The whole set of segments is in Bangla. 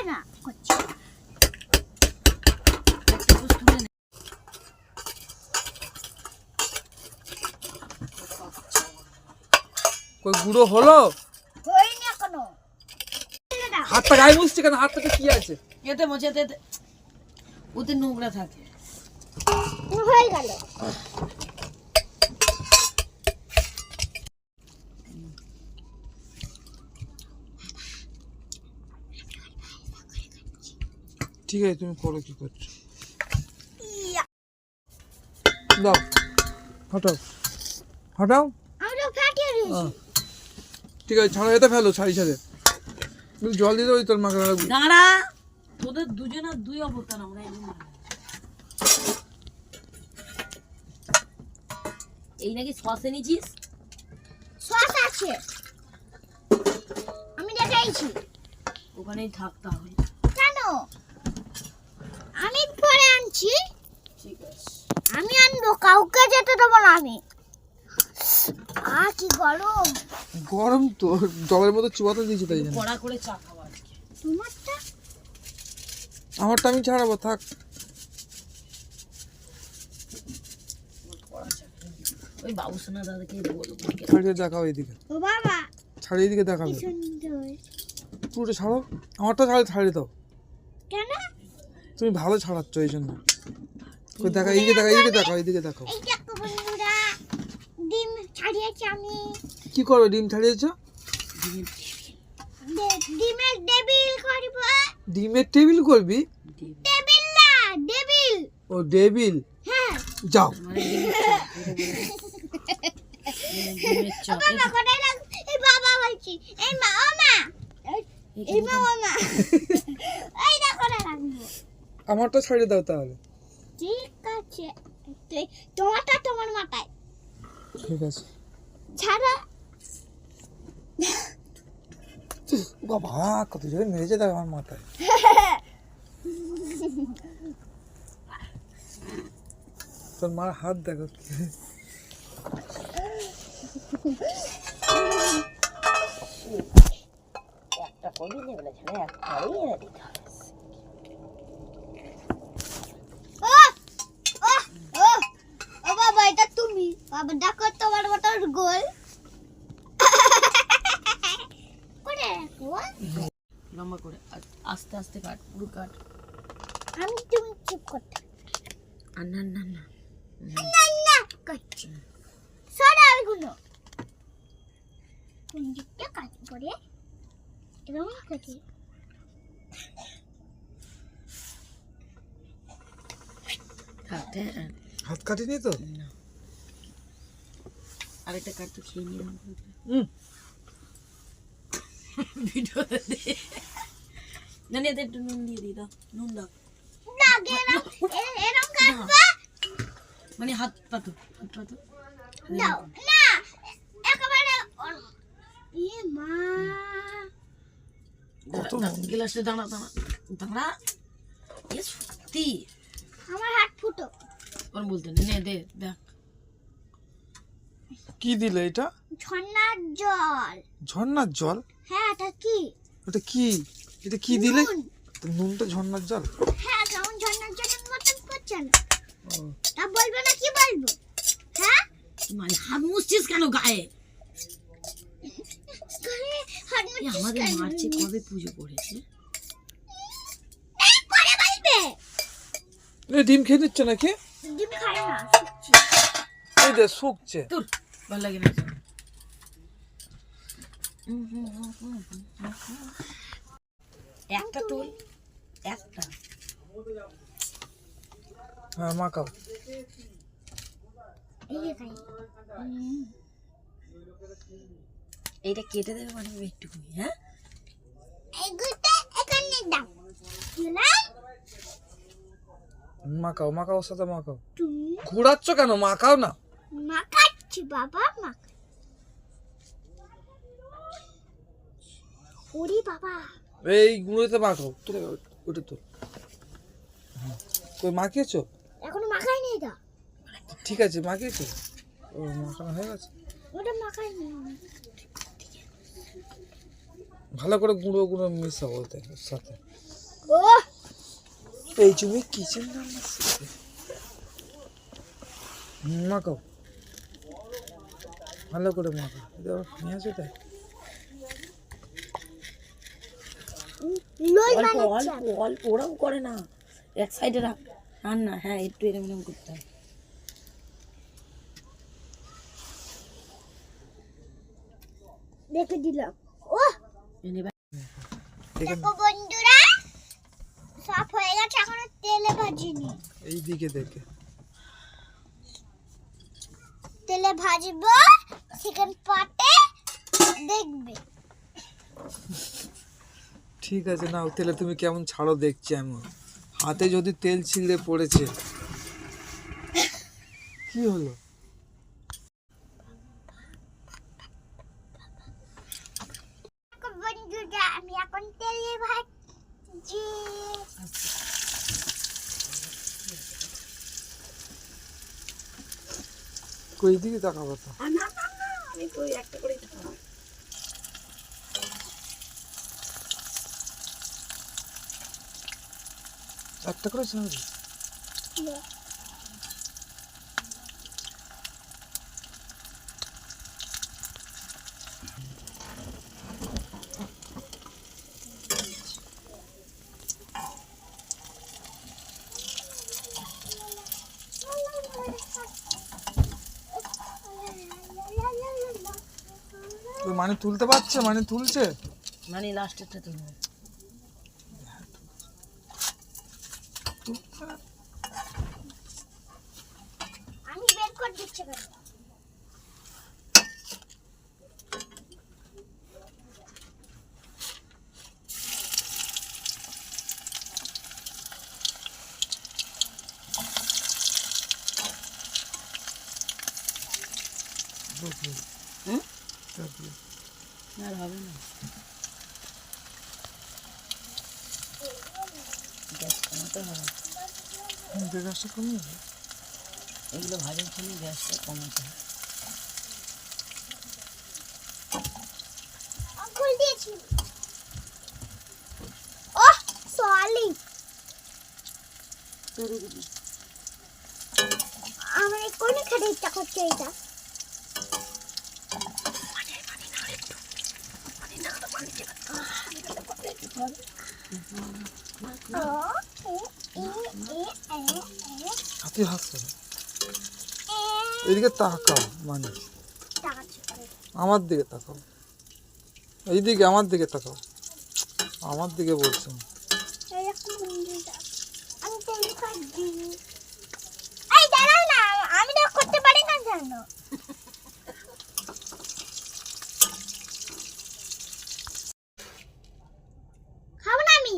না করছি কই গুঁড়ো হলো হয়নি এখনো হাতটা গায়ে মুছছে কেন হাতটাতে কি আছে এতে মোছাতে ওতে নোংরা থাকে হয়ে গেল ঠিক আছে তুমি করো কি করছো দাও হটাও হটাও আমি তো ফাটিয়ে দিয়েছি ঠিক আছে ছাড়া যেতে ফেলো ছাড়ি ছাড়ে জল দিয়ে দেবো তোর মাকে রাখবি দাঁড়া তোদের দুজনের দুই অবস্থান আমরা এই নাকি সসে নিছিস সস আছে আমি দেখাইছি ওখানেই থাক তাহলে কেন আমি পরে আনছি ঠিক আছে আমি আনবো কাউকে যেতে দেবো না আমি কি গরম গরম তো জলের মতো চুয়াতে দিয়েছি তাই জন্য কড়া করে চা খাওয়া তোমারটা আমারটা আমি ছাড়াবো থাক ওই বাবুসোনা দাদাকে বলবো ছাড়িয়ে দেখাও এইদিকে ও বাবা ছাড়িয়ে দিকে দেখাবে কি সুন্দর পুরোটা ছাড়ো আমারটা ছাড়িয়ে দাও কেন তুমি ভালো ছাড়াচ্ছ এই জন্য কই দেখা এইদিকে দেখা এইদিকে দেখাও এইদিকে দেখাও এই দেখো বন্ধুরা ডিম ছাড়িয়েছি আমি কি করবে ডিম ছাড়িয়েছো ডিমের টেবিল করব ডিমের টেবিল করবি টেবিল না টেবিল ও ডেবিল হ্যাঁ যাও বাবা কোথায় রাখ এই বাবা বলছি এই মা ও মা এই মা ও মা এই না করে রাখবো আমারটা ছাড়িয়ে দাও তাহলে ঠিক আছে তোমারটা তোমার মাথায় ঠিক আছে ছাড়া বাবা কত জোরে মেরেছে দেখ আমার মাথায় তোর মার হাত দেখো একটা কবি নেই বলে ছেলে একটাই এনে দিতে হবে ও বাবা এটা তুমি বাবা দেখো তোমার মতো গোল করে রাখো লম্বা করে আস্তে আস্তে কাট পুরো কাট আমি তুমি চুপ করতে আর না না না না না করছি সরা ওইগুলো কোন দিকটা কাট করে এরকম করে হাতে হাত কাটিনি তো আরেকটা কাট তো খেয়ে নিলাম ভিডিও না না একটু নুন দিয়ে দিই দাও নুন দাও না গেলাম এরকম কাটবা মানে হাত পাতো দাও না একেবারে এ মা গ্লাসে দাঁড়া দাঁড়া দাঁড়া এ সত্যি আমার হাত ফুটো কোন বলতে নে দে দেখ কি দিলে এটা ঝর্ণার জল ঝর্ণার জল হ্যাঁ এটা কি এটা কি এটা কি দিলে নুন। তো নুনটা ঝর্ণার জল হ্যাঁ কেমন ঝর্ণার জলের মতন করছে না তা বলবে না কি বলবো হ্যাঁ মানে হাত মুছছিস কেন গায়ে হাত এই আমাদের মার্চে কবে পুজো করেছে পরে বলবে এ ডিম খেয়ে নিচ্ছে নাকি ডিম খায় না শুকছে এই দে শুকছে তোর ভালো লাগে না একটা তুল একটা হ্যাঁ মাখাও এই যে খাই এইটা কেটে দেবে মানে একটুখানি হ্যাঁ এইগুলো এখানে দাও দিলাম মাখাও মাখাও ওর সাথে মাখাও তুমি ঘোরাচ্ছ কেন মাখাও না মাখাচ্ছি বাবা মাখা ওরে বাবা এই গুঁড়োতে মাখাও তুলে ওটা তো কই মাখিয়েছো এখনো মাখাইনি এটা ঠিক আছে মাখিয়েছো ও মাখানো হয়ে গেছে ওটা মাখাইনি ভালো করে গুঁড়ো গুঁড়ো মিশাবো ওতে ওর সাথে। ও এই তুমি কিচেন রান্না শিখবে। মাখাও ভালো করে মাখাও। পেঁয়াজ দেয় লই অল্প বানাচ্ছি অল্প অল্প ওরম করে না, এক সাইডে রাখ রান্না। হ্যাঁ একটু এরকম এরকম করতে হবে। দেখে দিলাম। ও এবার দেখো বন্ধুরা সব হয়ে গেছে, এখনো তেলে ভাজিনি। এই দিকে দেখে তেলে ভাজবো চিকেন পাটে, দেখবে। ঠিক আছে নাও তেলে তুমি কেমন ছাড়ো দেখছি আমি। হাতে যদি তেল ছিঁড়ে পড়েছে কি হলো? দেখো বন্ধুরা আমি এখন তেলে ভাজছি। কই দিকে তাকাবো তো? না না না, আমি তো একটা করে দিতাম। একটা করে ছাড়বে। মানে তুলতে পারছে, মানে তুলছে। মানে লাস্টেরটা তুলবে। আমি বের করে দিচ্ছি কেন? হুম আর হবে না, গ্যাস কমাতে হবে। গ্যাসটা কমিয়ে দাও। এগুলো ভাজার জন্য গ্যাসটা কমাতে হবে। খুল দিয়েছি। ও সলি আমার কোন খেতে ইচ্ছা করছে এটা। হাতে হাসছে এদিকে তাকাও, মানে আমার দিকে তাকাও, এইদিকে আমার দিকে তাকাও, আমার দিকে বলছো। আমি তেল খাচ্ছি। এই দাঁড়াও না, আমি তো করতে পারি না জানো। খাবো না আমি।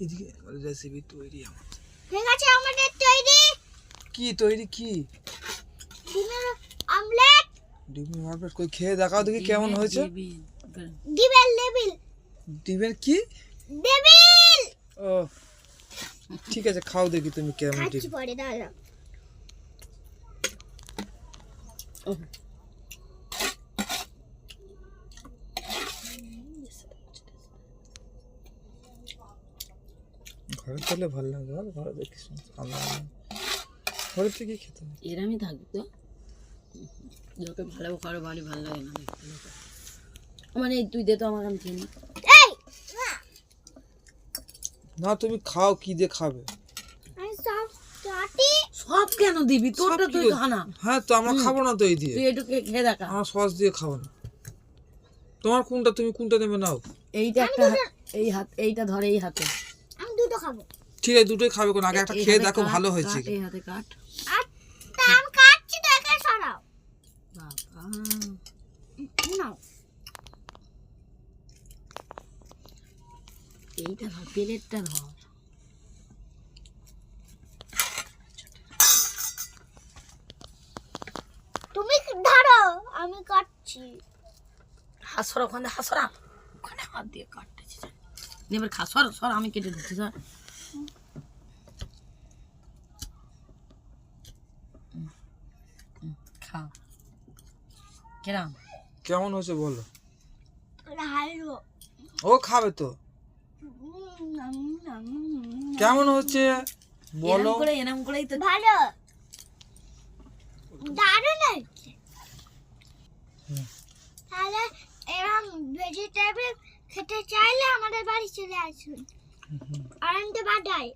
এদিকে রেসিপি তৈরি আমার। ঠিক আছে আমাদের তৈরি। কি তৈরি? কি ডিমের অমলেট। ডিমের অমলেট? কই খেয়ে দেখাও দেখি কেমন হয়েছে। ডিমের লেবিল। ডিমের কি? ডেবিল। ও ঠিক আছে খাও দেখি তুমি কেমন খাচ্ছি ডিম। পরে দাঁড়াও। ঘরে খেলে ভালো লাগে, বল ঘরে দেখিস ঘরে থেকে খেতে হয়। এরমই থাকবে তো, যত ভালো কারো বাড়ি ভালো লাগে না দেখতে। মানে তুই দে তো আমার, আমি চিনি। এই না, না তুমি খাও, কি দিয়ে খাবে? আমি সব চাটি। সব কেন দিবি? তোরটা সব তুই কি- খানা। হ্যাঁ তো আমরা খাবো না তো এই দিয়ে। তুই একটু খেয়ে দেখা। আমরা সস দিয়ে খাবো না। তোমার কোনটা, তুমি কোনটা নেবে নাও। এইটা একটা এই হাত, এইটা ধরে এই হাতে। আমি দুটো খাবো। ঠিক আছে দুটোই খাবে, কোন আগে একটা এই খেয়ে হাতে দেখো কাট, ভালো হয়েছে কাট, কি। এই হাতে কাট। আর তা আমি কাটছি তো, একা সরাও। বাবা নাও। এইটা ধর, প্লেটটা ধর। তুমি ধরো, আমি কাটছি। হাসরা ওখানে, হাসরা ওখানে হাত দিয়ে কাটতেছি। এবার খা, সর সর, আমি কেটে দিচ্ছি স্যার। খা কেরাম কেমন হয়েছে বলো। হালুয়া ও খাবে তো। কেমন হচ্ছে বলো? এরম করেই তো ভালো, দারুণ হচ্ছে। তাহলে এরকম ভেজিটেবল খেতে চাইলে আমাদের বাড়ি চলে আসুন। আনন্দ বাডায়।